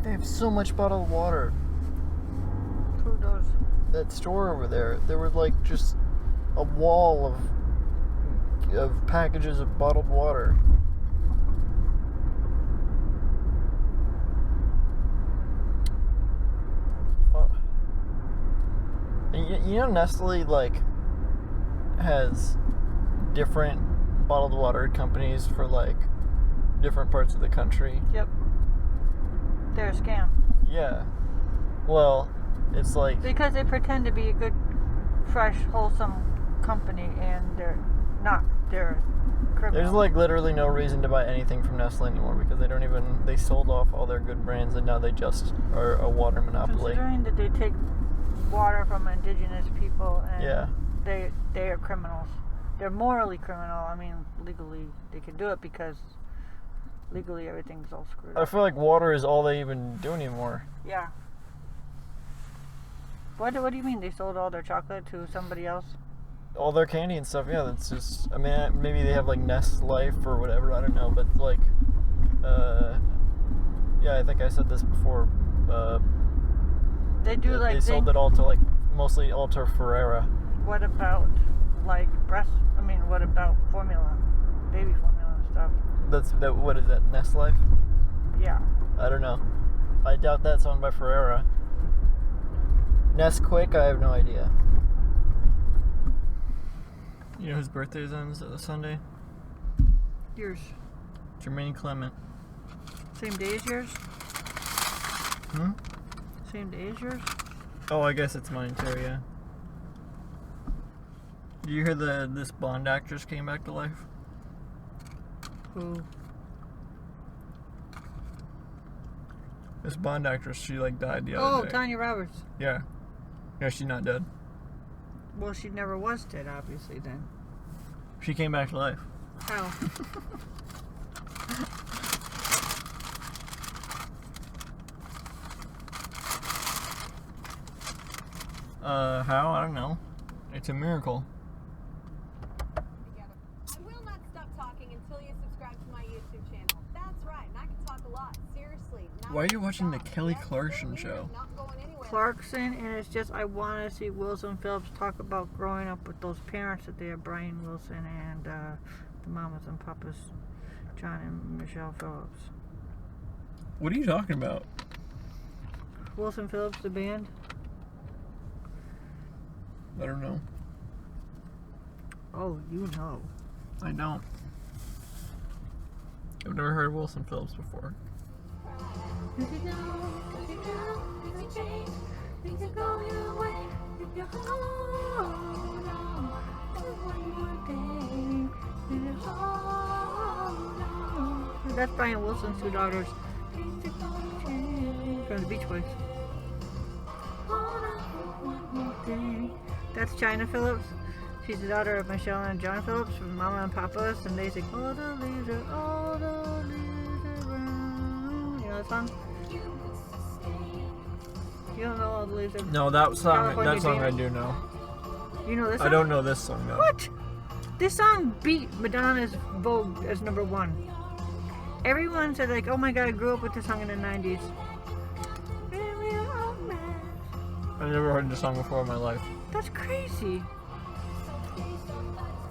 They have so much bottled water. Who knows? That store over there, there was like just a wall of packages of bottled water. You know, Nestle like has different bottled water companies for like different parts of the country. Yep. They're a scam. Yeah. Well, it's like because they pretend to be a good, fresh, wholesome company, and they're not. They're criminal. There's like literally no reason to buy anything from Nestle anymore because they sold off all their good brands and now they just are a water monopoly. Considering that they take water from indigenous people and yeah. they are criminals. They're morally criminal. I mean, legally they can do it because legally everything's all screwed up. I feel like water is all they even do anymore. Yeah. What do you mean they sold all their chocolate to somebody else? All their candy and stuff, yeah, that's just, I mean, maybe they have like Nest Life or whatever, I don't know, but like, yeah, I think I said this before, they do like, they sold it all to like, mostly all to Ferrera. What about like what about formula, baby formula and stuff? What is that, Nest Life? Yeah. I don't know. I doubt that's owned by Ferrera. Nesquik, I have no idea. You know whose birthday is on Sunday? Yours. Jermaine Clement. Same day as yours? Hmm? Same day as yours? Oh, I guess it's mine too, yeah. Did you hear this Bond actress came back to life? Who? This Bond actress, she like died the other day. Oh, Tanya Roberts. Yeah. Yeah, she's not dead. Well, she never was dead, obviously, then. She came back to life. How? How? I don't know. It's a miracle. I will not stop talking until you subscribe to my YouTube channel. That's right, and I can talk a lot. Seriously. Why are you watching the Kelly Clarkson show? Clarkson, and it's just I want to see Wilson Phillips talk about growing up with those parents that they have, Brian Wilson and the mamas and papas, John and Michelle Phillips. What are you talking about? Wilson Phillips, the band. I don't know. Oh, you know. I don't. I've never heard of Wilson Phillips before. That's Brian Wilson's two daughters from the Beach Boys. That's China Phillips. She's the daughter of Michelle and John Phillips from Mama and Papa's, and they sing all the leaves are brown. You know that song? You don't know all the leaves are brown? No, that song California I do know. You know this song? I don't know this song though. What? This song beat Madonna's Vogue as #1. Everyone said like, oh my god, I grew up with this song in the 90s. I've never heard this song before in my life. That's crazy.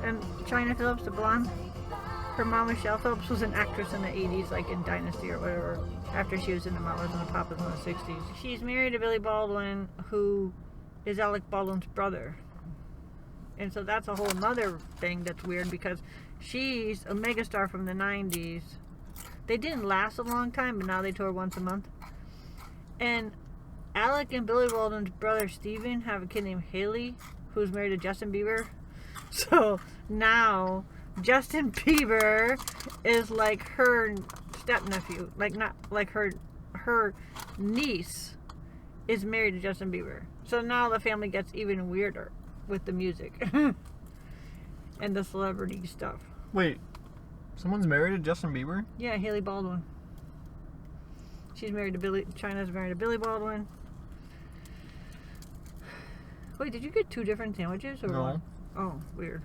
And China Phillips, the blonde, her mom Michelle Phillips was an actress in the 80s, like in Dynasty or whatever, after she was in the Mamas and the Papas in the 60s. She's married to Billy Baldwin, who is Alec Baldwin's brother. And so that's a whole nother thing that's weird because she's a megastar from the 90s. They didn't last a long time, but now they tour once a month. And Alec and Billy Baldwin's brother Steven have a kid named Haley, who's married to Justin Bieber. So now Justin Bieber is like her stepnephew, like not like her niece is married to Justin Bieber. So now the family gets even weirder with the music and the celebrity stuff. Wait, someone's married to Justin Bieber? Yeah, Haley Baldwin. She's married to China's married to Billy Baldwin. Wait, did you get two different sandwiches or No. one? Oh, weird.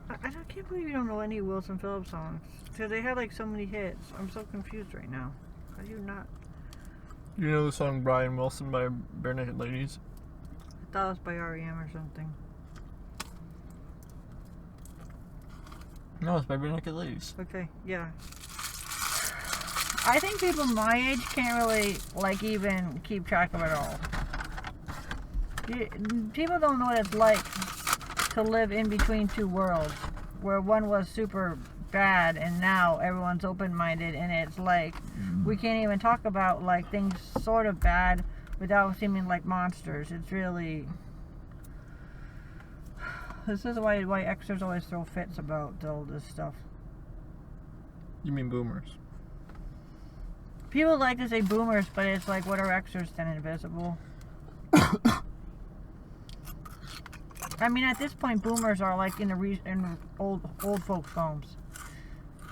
I can't believe you don't know any Wilson Phillips songs. Because they had like so many hits. I'm so confused right now. How do you not? You know the song Brian Wilson by Bare Naked Ladies? I thought it was by R.E.M. or something. No, it's by Bare Naked Ladies. Okay, yeah. I think people my age can't really, like, even keep track of it all. People don't know what it's like to live in between two worlds, where one was super bad and now everyone's open-minded, and it's like we can't even talk about like things sort of bad without seeming like monsters. It's really, this is why Xers always throw fits about all this stuff. You mean boomers? People like to say boomers, but it's like, what are Xers then, invisible? I mean, at this point, boomers are like in old folks' homes.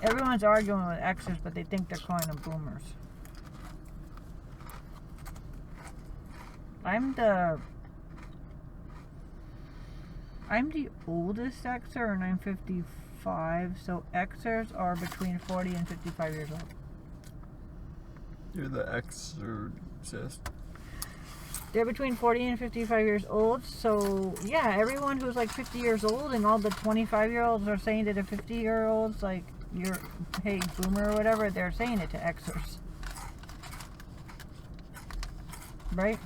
Everyone's arguing with Xers, but they think they're calling them boomers. I'm the oldest Xer, and I'm 55. So Xers are between 40 and 55 years old. You're the exorcist. They're between 40 and 55 years old, so yeah, everyone who's like 50 years old and all the 25-year-olds are saying to the 50-year-olds, like, you're, hey, boomer or whatever, they're saying it to Xers. Right?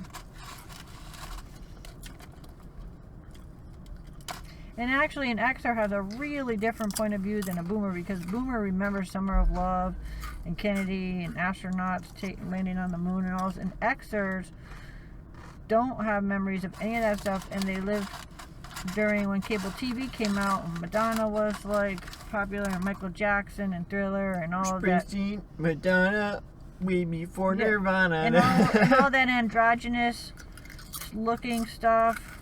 And actually, an Xer has a really different point of view than a boomer, because boomer remembers Summer of Love and Kennedy and astronauts landing on the moon and all this, and Xers don't have memories of any of that stuff, and they lived during when cable TV came out and Madonna was like popular, and Michael Jackson and Thriller and all of that. Springsteen, Madonna, way before Nirvana. And all that androgynous looking stuff,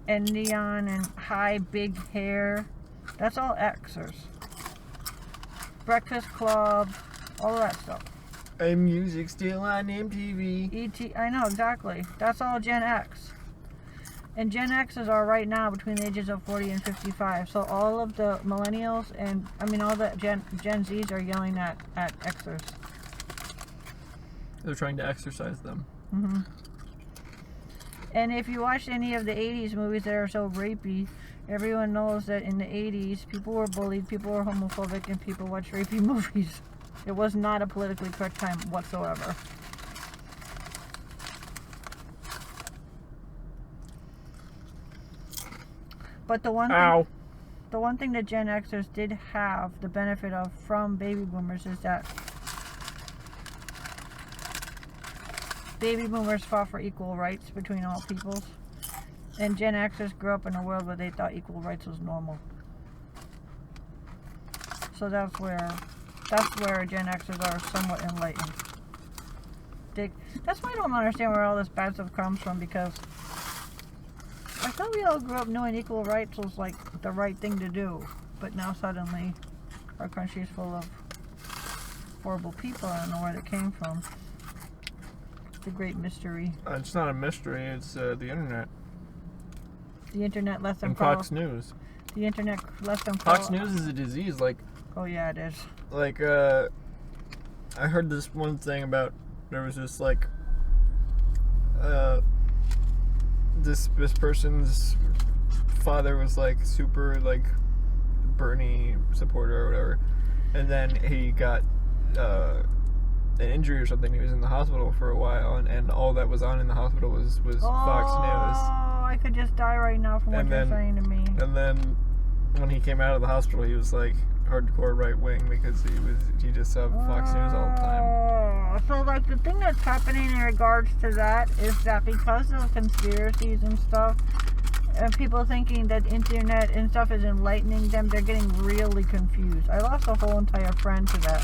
and neon and high big hair. That's all Xers. Breakfast Club, all of that stuff. And music still on MTV. E.T. I know, exactly. That's all Gen X. And Gen X's are right now between the ages of 40 and 55. So all of the millennials and, I mean, all the Gen Zs are yelling at Xers. They're trying to exercise them. Mm-hmm. And if you watch any of the 80s movies that are so rapey, everyone knows that in the 80s, people were bullied, people were homophobic, and people watched rapey movies. It was not a politically correct time whatsoever. But the one thing that Gen Xers did have the benefit of from baby boomers is that baby boomers fought for equal rights between all peoples, and Gen Xers grew up in a world where they thought equal rights was normal. So that's where Gen Xers are somewhat enlightened. That's why I don't understand where all this bad stuff comes from, because I thought we all grew up knowing equal rights was like the right thing to do, but now suddenly our country is full of horrible people. I don't know where they came from. It's a great mystery. It's not a mystery, it's the internet. The internet let them And call. Fox News. The internet let them call. Fox News is a disease, like... Oh yeah, it is. Like, I heard this one thing about, there was this, like, this person's father was, like, super, like, Bernie supporter or whatever, and then he got, an injury or something. He was in the hospital for a while, and all that was on in the hospital was Fox News. Oh, I could just die right now from what you're saying to me. And then when he came out of the hospital, he was, like, hardcore right wing, because he just saw Fox News all the time. So like the thing that's happening in regards to that is that because of conspiracies and stuff, and people thinking that internet and stuff is enlightening them, they're getting really confused. I lost a whole entire friend to that.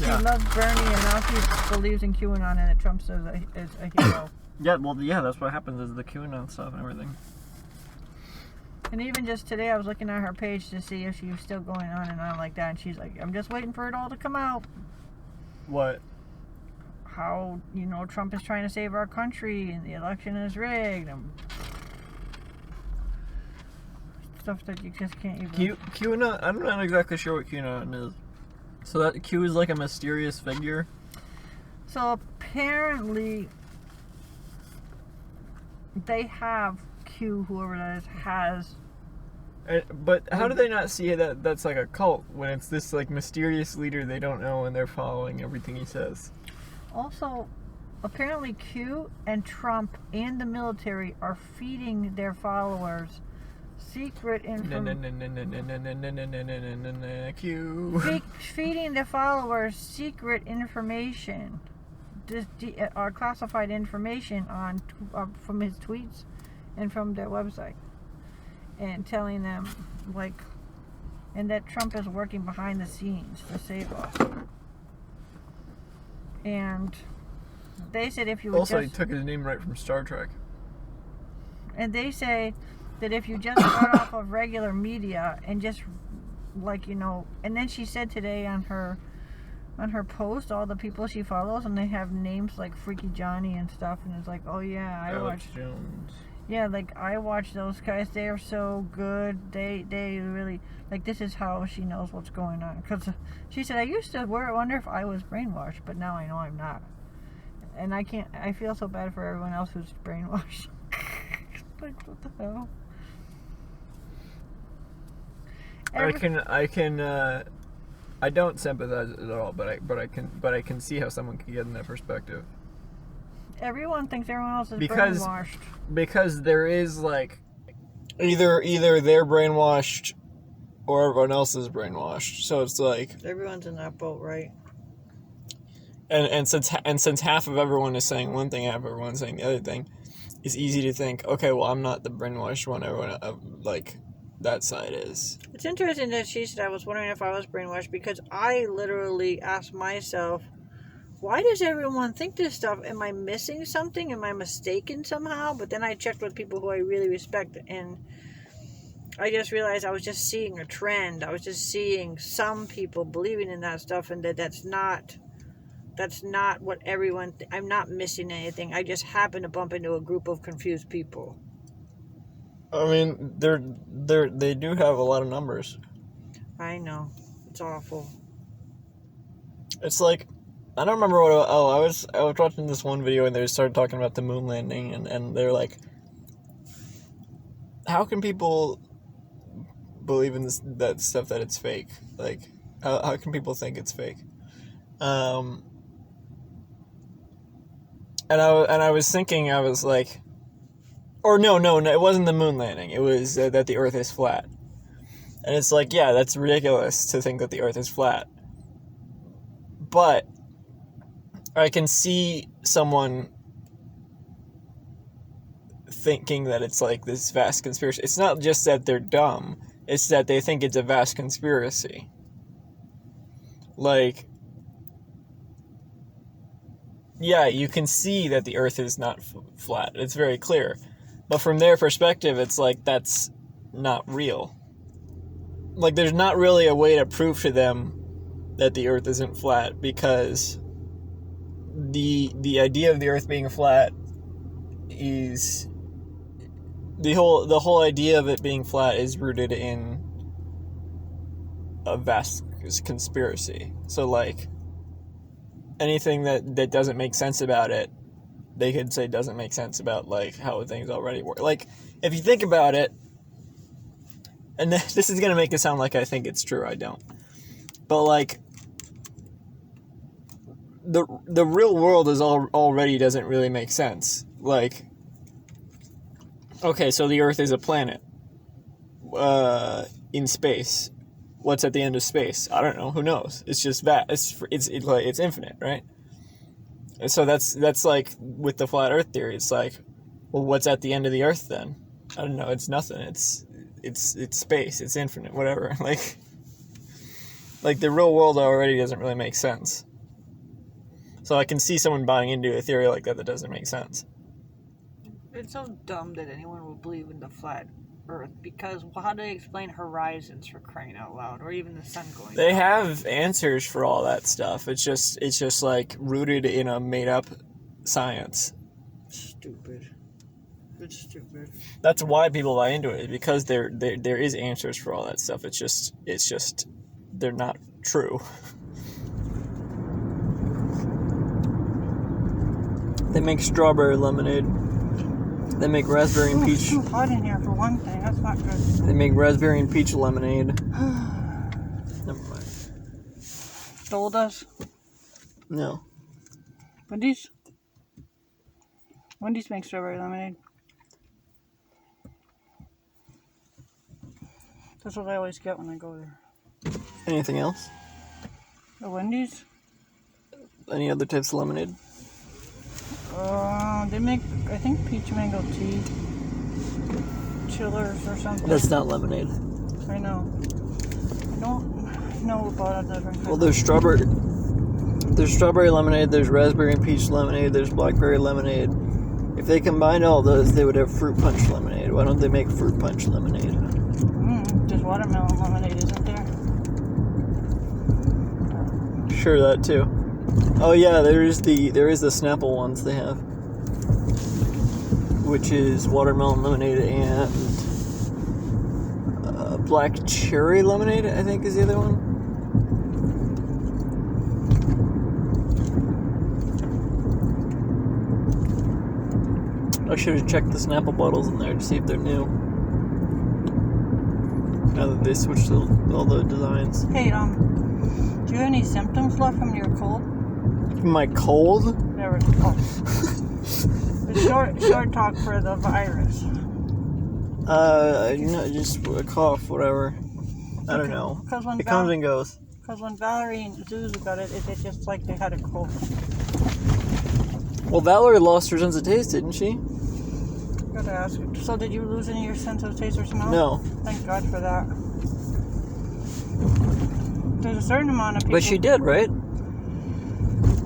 Yeah. He loves Bernie, and now he believes in QAnon, and that Trump is a hero. Yeah, well, yeah, that's what happens, is the QAnon stuff and everything. And even just today, I was looking at her page to see if she was still going on and on like that, and she's like, I'm just waiting for it all to come out. What? How, Trump is trying to save our country, and the election is rigged, and stuff that you just can't even... QAnon, I'm not exactly sure what QAnon is. So that Q is like a mysterious figure? So apparently they have Q, whoever that is, has. But how do they not see that that's like a cult when it's this like mysterious leader they don't know and they're following everything he says? Also, apparently Q and Trump and the military are feeding their followers secret information. Q. Feeding the followers secret information, classified information on from his tweets and from their website, and telling them and that Trump is working behind the scenes to save us. And they said if you would Also, he took his name right from Star Trek. And they say that if you just got off of regular media and just and then she said today on her post all the people she follows, and they have names like Freaky Johnny and stuff, and it's like, oh yeah, Alex Jones. Yeah, I watch those guys. They are so good. They really this is how she knows what's going on, because she said I used to wonder if I was brainwashed, but now I know I'm not, and I feel so bad for everyone else who's brainwashed. What the hell? I don't sympathize at all, but I can see how someone could get in that perspective. Everyone thinks everyone else is brainwashed. Because there is either they're brainwashed or everyone else is brainwashed. So it's everyone's in that boat, right? And since half of everyone is saying one thing, half of everyone is saying the other thing, it's easy to think, okay, well, I'm not the brainwashed one. Everyone that side is. It's interesting that she said I was wondering if I was brainwashed, because I literally asked myself, why does everyone think this stuff? Am I missing something? Am I mistaken somehow? But then I checked with people who I really respect, and I just realized I was just seeing a trend. I was just seeing some people believing in that stuff, and that's not what everyone... I'm not missing anything. I just happen to bump into a group of confused people. I mean, they do have a lot of numbers. I know. It's awful. It's like, I don't remember what... I was watching this one video and they started talking about the moon landing, and they're like, how can people believe in that stuff that it's fake? Like, how can people think it's fake? And I was thinking, I was like... Or no, it wasn't the moon landing. It was that the Earth is flat. And it's like, yeah, that's ridiculous to think that the Earth is flat. But I can see someone thinking that it's like this vast conspiracy. It's not just that they're dumb. It's that they think it's a vast conspiracy. Yeah, you can see that the Earth is not flat. It's very clear. But from their perspective, it's like, that's not real. There's not really a way to prove to them that the Earth isn't flat, because the idea of the Earth being flat is... The whole idea of it being flat is rooted in a vast conspiracy. So, anything that doesn't make sense about it, they could say doesn't make sense about, how things already work. If you think about it, and this is going to make it sound like I think it's true, I don't. But, the real world already doesn't really make sense. Okay, so the Earth is a planet in space. What's at the end of space? I don't know. Who knows? It's just vast. It's infinite, right? And so that's with the flat Earth theory. It's well, what's at the end of the Earth then? I don't know. It's nothing. It's space. It's infinite. Whatever. The real world already doesn't really make sense. So I can see someone buying into a theory like that doesn't make sense. It's so dumb that anyone would believe in the flat Earth, because how do they explain horizons, for crying out loud, or even the sun going They down? have answers for all that stuff. It's just rooted in a made up science. Stupid. It's stupid. That's why people buy into it, because there is answers for all that stuff. It's just they're not true. They make strawberry lemonade. They make raspberry and It's peach. too hot in here for one thing. That's not good. They make raspberry and peach lemonade. Never mind. Dole does. No. Wendy's? Wendy's makes strawberry lemonade. That's what I always get when I go there. Anything else? The Wendy's? Any other types of lemonade? They make, I think, peach mango tea. Chillers or something. That's not lemonade. I know. I don't know about other kinds. Well, there's strawberry lemonade, there's raspberry and peach lemonade, there's blackberry lemonade. If they combined all those, they would have fruit punch lemonade. Why don't they make fruit punch lemonade? There's watermelon lemonade, isn't there? Sure, that too. Oh yeah, there is the Snapple ones they have, which is watermelon lemonade and black cherry lemonade, I think is the other one. I should have checked the Snapple bottles in there to see if they're new. Now that they switched all the designs. Hey, do you have any symptoms left from your cold? My cold? Never. Oh. It's short talk for the virus. Just a cough, whatever. I don't know. It comes and goes. Because when Valerie and Zuzu got it, it's just like they had a cold. Well, Valerie lost her sense of taste, didn't she? Gotta ask you. So did you lose any of your sense of taste or smell? No. Thank God for that. There's a certain amount of people... But she did, right?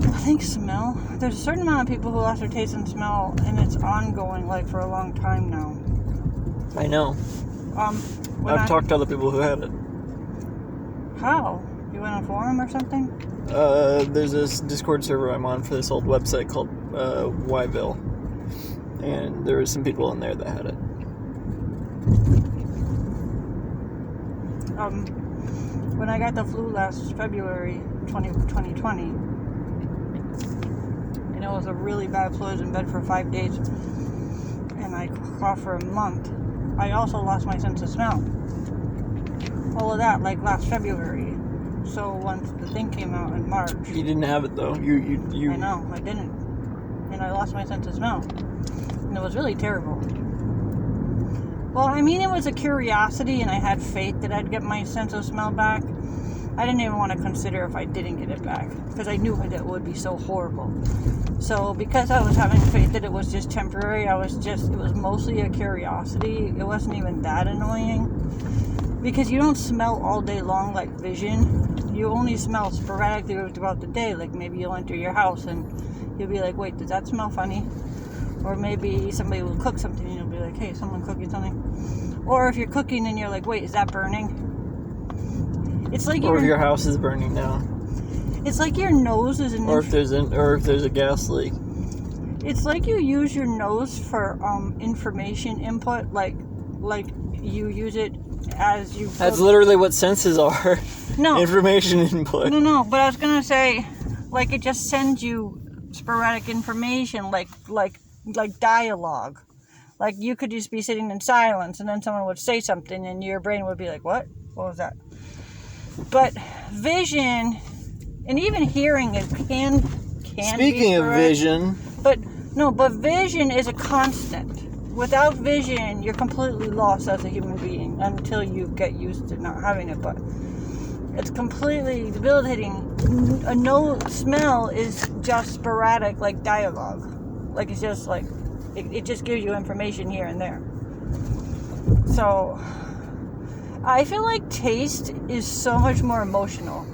I think smell. There's a certain amount of people who lost their taste and smell, and it's ongoing, like, for a long time now. I know. I've talked to other people who had it. How? You went on a forum or something? There's this Discord server I'm on for this old website called Yville. And there was some people in there that had it. When I got the flu last February 2020, and it was a really bad flu. I was in bed for 5 days, and I coughed for a month. I also lost my sense of smell. All of that, like last February. So once the thing came out in March. You didn't have it though. You. I know, I didn't. And I lost my sense of smell. And it was really terrible. Well, I mean, it was a curiosity, and I had faith that I'd get my sense of smell back. I didn't even want to consider if I didn't get it back, because I knew that it would be so horrible. So because I was having faith that it was just temporary, it was mostly a curiosity. It wasn't even that annoying. Because you don't smell all day long like vision. You only smell sporadically throughout the day. Like maybe you'll enter your house and you'll be like, wait, does that smell funny? Or maybe somebody will cook something and you'll be like, hey, someone cooking something. Or if you're cooking and you're like, wait, is that burning? It's like Or if your house is burning down. It's like your nose is Or if there's a gas leak. It's like you use your nose for information input, like you use it as you. That's literally what senses are. No. Information input. No. But I was gonna say, like it just sends you sporadic information, like dialogue. Like you could just be sitting in silence, and then someone would say something, and your brain would be like, "What? What was that?" But vision, and even hearing, it can. Speaking of vision. But vision is a constant. Without vision, you're completely lost as a human being until you get used to not having it. But it's completely debilitating. No smell is just sporadic, like dialogue. Like it's just like it just gives you information here and there. So I feel like taste is so much more emotional.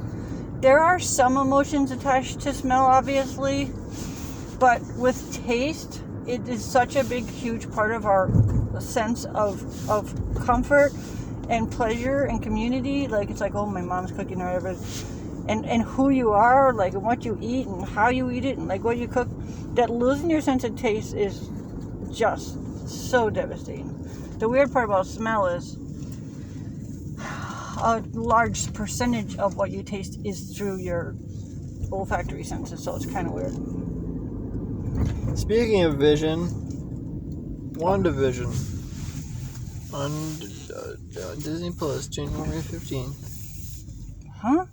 There are some emotions attached to smell, obviously, but with taste, it is such a big, huge part of our sense of comfort and pleasure and community. Like, it's like, oh, my mom's cooking or whatever. And who you are, like, and what you eat and how you eat it and, like, what you cook. That losing your sense of taste is just so devastating. The weird part about smell is a large percentage of what you taste is through your olfactory senses, so it's kind of weird. Speaking of Vision, WandaVision on Disney Plus, January 15th. Huh?